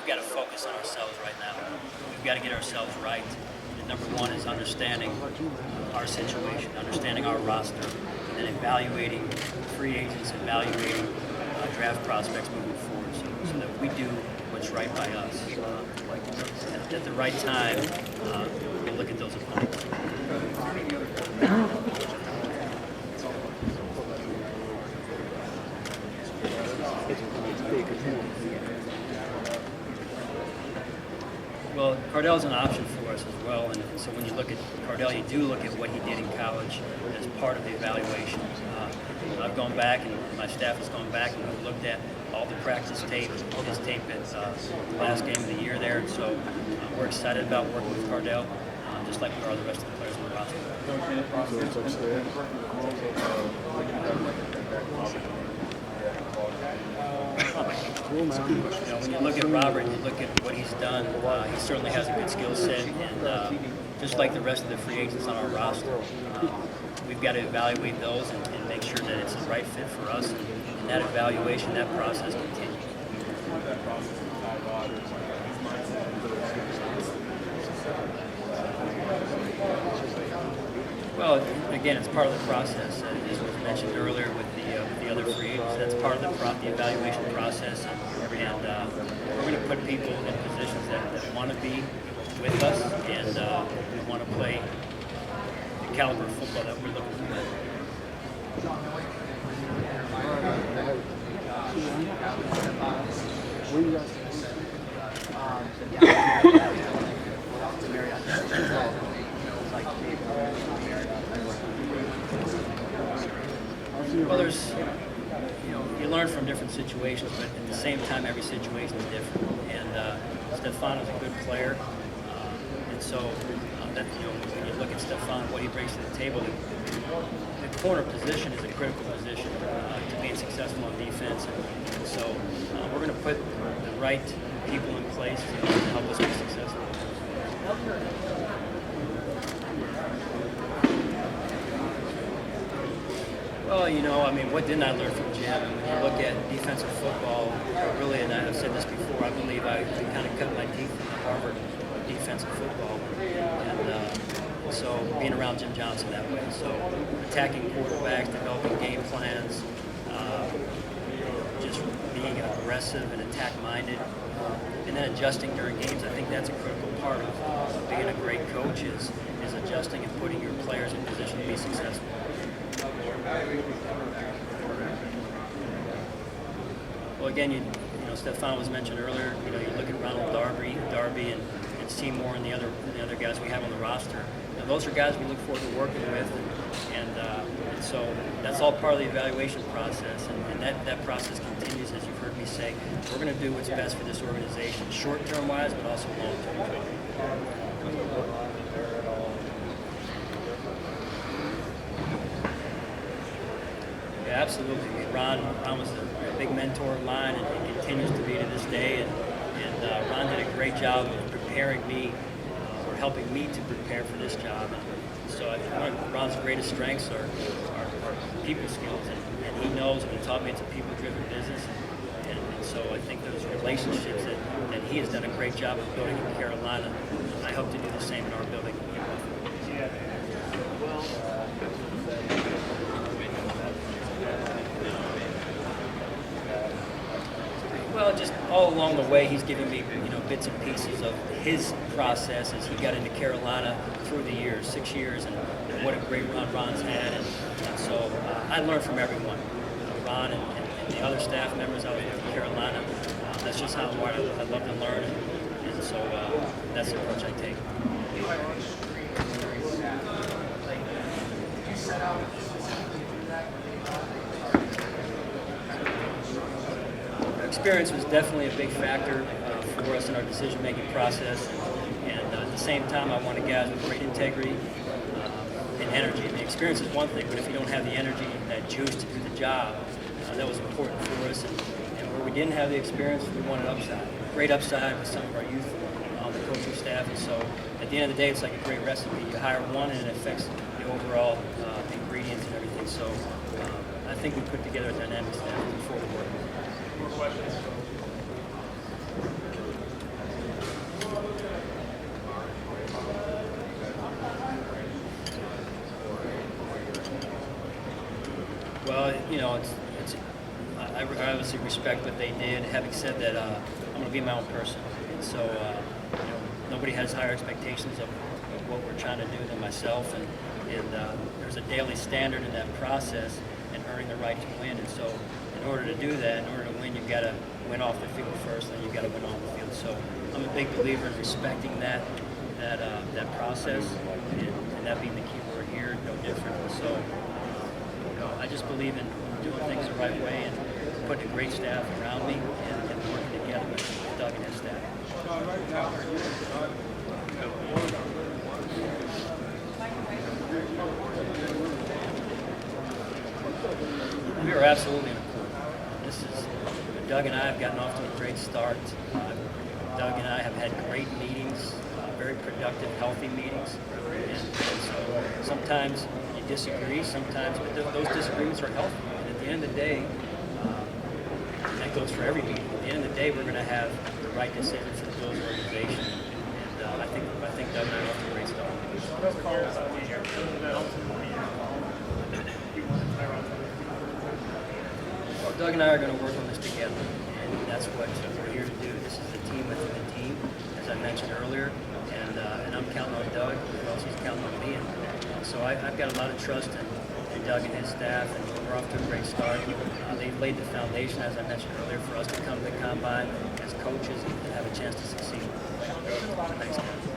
we've got to focus on ourselves right now. We've got to get ourselves right. And number one is understanding our situation, understanding our roster, and then evaluating free agents, evaluating draft prospects moving forward, so that we do what's right by us. At the right time, we'll look at those opponents. Well, Cardell's an option for us as well, and so when you look at Cardell, you do look at what he did in college as part of the evaluation. I've gone back, and my staff has gone back, and we've looked at all the practice tape, his tape at the last game of the year there, and so we're excited about working with Cardell, just like we are the rest of the players on the roster. When you look at Robert and you look at what he's done, he certainly has a good skill set, and just like the rest of the free agents on our roster, we've got to evaluate those and make sure that it's the right fit for us, and that evaluation, that process continues. Well, again, it's part of the process. As was mentioned earlier with the other free agents, that's part of the evaluation process. And we're going to put people in positions that want to be with us, and we want to play the caliber of football that we're looking for. Well, there's, you learn from different situations, but at the same time, every situation is different. And Stefan is a good player, and so that when you look at Stefan, what he brings to the table, the corner position is a critical position to being successful on defense, and so we're going to put the right people in place to help us be successful. Well, what didn't I learn from Jim? When you look at defensive football, really, and I've said this before, I believe I kind of cut my teeth in the Harvard defensive football. And so being around Jim Johnson that way. So attacking quarterbacks, developing game plans, just being aggressive and attack-minded, and then adjusting during games. I think that's a critical part of being a great coach is adjusting and putting your players in position to be successful. Well, again, Stefan was mentioned earlier. You look at Ronald Darby, and Seymour and the other guys we have on the roster. Now, those are guys we look forward to working with, and so that's all part of the evaluation process, and that process continues, as you've heard me say. We're going to do what's best for this organization, short-term wise, but also long-term. Yeah, absolutely. Ron was a big mentor of mine, and he continues to be to this day. And Ron did a great job of preparing me, or helping me to prepare for this job. And so I think one of Ron's greatest strengths are people skills, and he knows, and he taught me it's a people-driven business. And so I think those relationships that he has done a great job of building in Carolina, I hope to do the same in our building. Well, just all along the way, he's giving me, bits and pieces of his process as he got into Carolina through the years, 6 years, and what a great run Ron's had. And so I learned from everyone, Ron and the other staff members out here in Carolina. That's just how hard I love to learn, and so that's the approach I take. Experience was definitely a big factor for us in our decision-making process, and at the same time, I wanted guys with great integrity and energy. The experience is one thing, but if you don't have the energy, that juice to do the job, that was important for us. And where we didn't have the experience, we wanted upside. Great upside with some of our youth on the coaching staff, and so at the end of the day, it's like a great recipe. You hire one, and it affects the overall ingredients and everything. So I think we put together a dynamic staff before the work. More questions? Well, I obviously respect what they did. Having said that, I'm going to be my own person, and so nobody has higher expectations of what we're trying to do than myself, and there's a daily standard in that process and earning the right to win. And so, in order to do that, in order to win, you've got to win off the field first, then you've got to win on the field. So, I'm a big believer in respecting that process, and that being the key word here, no different. So, I just believe in doing things the right way and putting a great staff around me and working together with Doug and his staff. We are absolutely in a corner. Doug and I have gotten off to a great start. Doug and I have had great meetings, very productive, healthy meetings. And so sometimes you disagree, but those disagreements are healthy. And at the end of the day, that goes for every meeting. At the end of the day, we're going to have the right decision for the Bills organization. And I think Doug and I are off to a great start. Well, Doug and I are going to work on this together, and that's what we're here to do. This is a team within a team, as I mentioned earlier, and I'm counting on Doug, as well as he's counting on me. And so I've got a lot of trust in Doug and his staff, and we're off to a great start. They've laid the foundation, as I mentioned earlier, for us to come to the combine as coaches and have a chance to succeed. Thanks, man.